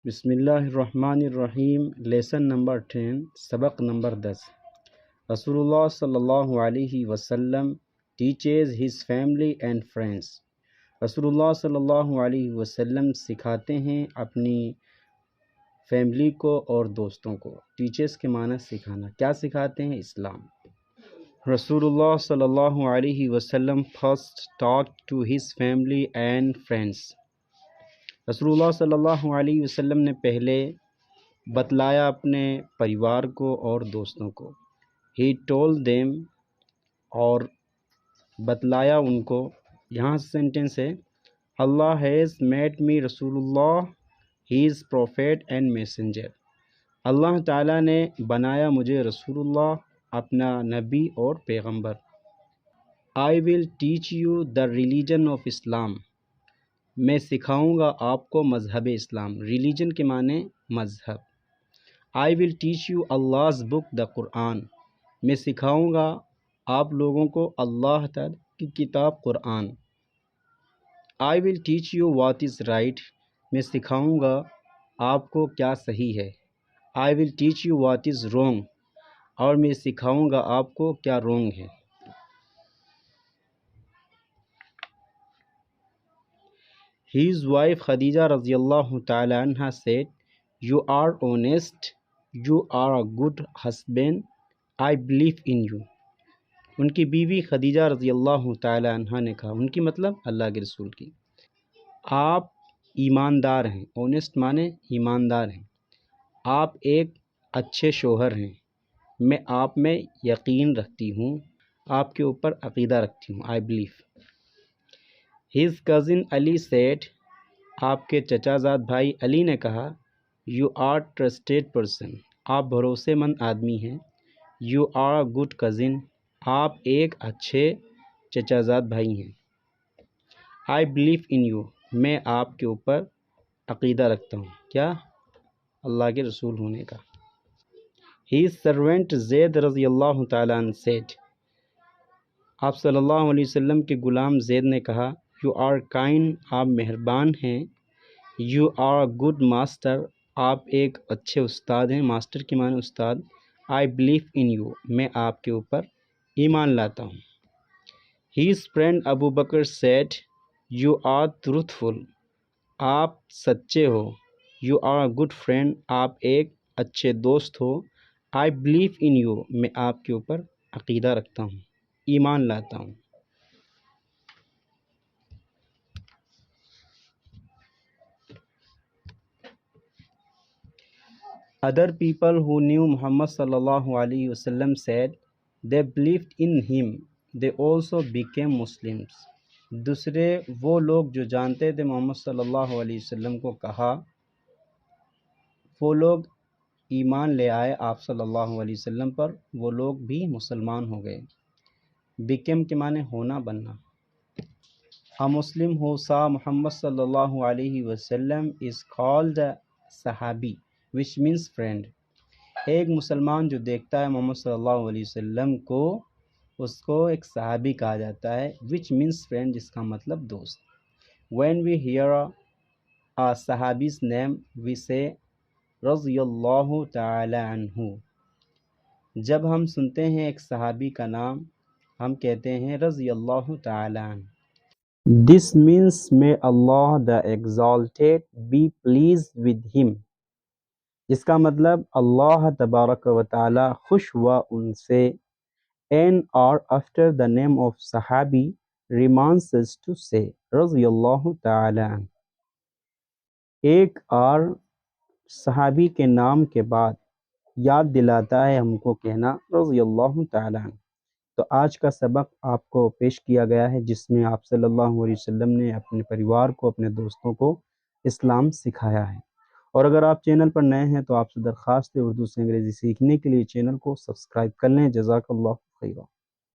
بسم اللہ الرحمن الرحیم۔ لیسن نمبر 10، سبق نمبر 10۔ رسول اللہ صلی اللہ علیہ وسلم teaches his family and friends. رسول اللہ صلی اللہ علیہ وسلم سکھاتے ہیں اپنی فیملی کو اور دوستوں کو۔ ٹیچز کے معنی سکھانا، کیا سکھاتے ہیں؟ اسلام۔ رسول اللہ صلی اللہ علیہ وسلم first talk to his family and friends. رسول اللہ صلی اللہ علیہ وسلم نے پہلے بتلایا اپنے پریوار کو اور دوستوں کو۔ ہی ٹولڈ دیم، اور بتلایا ان کو۔ یہاں سینٹنس ہے، اللہ ہیز میڈ می رسول اللہ، ہی از پروفیٹ اینڈ میسنجر۔ اللہ تعالیٰ نے بنایا مجھے رسول اللہ، اپنا نبی اور پیغمبر۔ I will teach you the religion of Islam, میں سکھاؤں گا آپ کو مذہب اسلام۔ ریلیجن کے معنی مذہب۔ آئی ول ٹیچ یو اللہ's بک دا قرآن، میں سکھاؤں گا آپ لوگوں کو اللہ تعالی کی کتاب قرآن۔ I will teach you what is right, میں سکھاؤں گا آپ کو کیا صحیح ہے۔ I will teach you what is wrong, اور میں سکھاؤں گا آپ کو کیا رانگ ہے۔ His wife Khadija رضی اللہ تعالی عنہ said, You are honest, you are a good husband, I believe in you۔ ان کی بیوی خدیجہ رضی اللہ تعالی عنہ نے کہا، ان کی مطلب اللہ کے رسول کی، آپ ایماندار ہیں۔ honest معنی ایماندار ہیں، آپ ایک اچھے شوہر ہیں، میں آپ میں یقین رکھتی ہوں، آپ کے اوپر عقیدہ رکھتی ہوں۔ I believe۔ His cousin Ali said، آپ کے چچا زاد بھائی علی نے کہا، You are trusted person، آپ بھروسے مند آدمی ہیں۔ You are a good cousin، آپ ایک اچھے چچا زاد بھائی ہیں۔ I believe in you، میں آپ کے اوپر عقیدہ رکھتا ہوں، کیا؟ اللہ کے رسول ہونے کا۔ His servant زید رضی اللہ تعالیٰ عنہ said، آپ صلی اللہ علیہ وسلم کے غلام زید نے کہا، You are kind، آپ مہربان ہیں۔ You are a good master، آپ ایک اچھے استاد ہیں۔ ماسٹر کے معنی استاد۔ I believe in you، میں آپ کے اوپر ایمان لاتا ہوں۔ His friend Abu Bakr said، You are truthful، آپ سچے ہو۔ You are a good friend، آپ ایک اچھے دوست ہو۔ I believe in you، میں آپ کے اوپر عقیدہ رکھتا ہوں، ایمان لاتا ہوں۔ Other people who knew Muhammad صلی اللہ علیہ وسلم said they believed in him، they also became Muslims۔ دوسرے وہ لوگ جو جانتے تھے محمد صلی اللہ علیہ وسلم کو کہا، وہ لوگ ایمان لے آئے آپ صلی اللہ علیہ وسلم پر، وہ لوگ بھی مسلمان ہو گئے۔ became کے معنی ہونا، بننا۔ A Muslim who saw Muhammad صلی اللہ علیہ وسلم is called a صحابی which means friend۔ ایک مسلمان جو دیکھتا ہے محمد صلی اللہ علیہ وسلم کو، اس کو ایک صحابی کہا جاتا ہے which means friend، جس کا مطلب دوست۔ When we hear a صحابی's name we say رضی اللہ تعالی عنہ۔ جب ہم سنتے ہیں ایک صحابی کا نام، ہم کہتے ہیں رضی اللہ تعالی عنہ۔ This means may Allah the exalted be pleased with him، جس کا مطلب اللہ تبارک و تعالی خوش ہوا ان سے۔ And or after the name of صحابی reminds us to say رضی اللہ تعالی عنہ۔ ایک اور صحابی کے نام کے بعد یاد دلاتا ہے ہم کو کہنا رضی اللہ تعالی عنہ۔ تو آج کا سبق آپ کو پیش کیا گیا ہے، جس میں آپ صلی اللہ علیہ وسلم نے اپنے پریوار کو، اپنے دوستوں کو اسلام سکھایا ہے۔ اور اگر آپ چینل پر نئے ہیں تو آپ سے درخواست ہے اردو سے انگریزی سیکھنے کے لیے چینل کو سبسکرائب کر لیں۔ جزاک اللہ خیرہ۔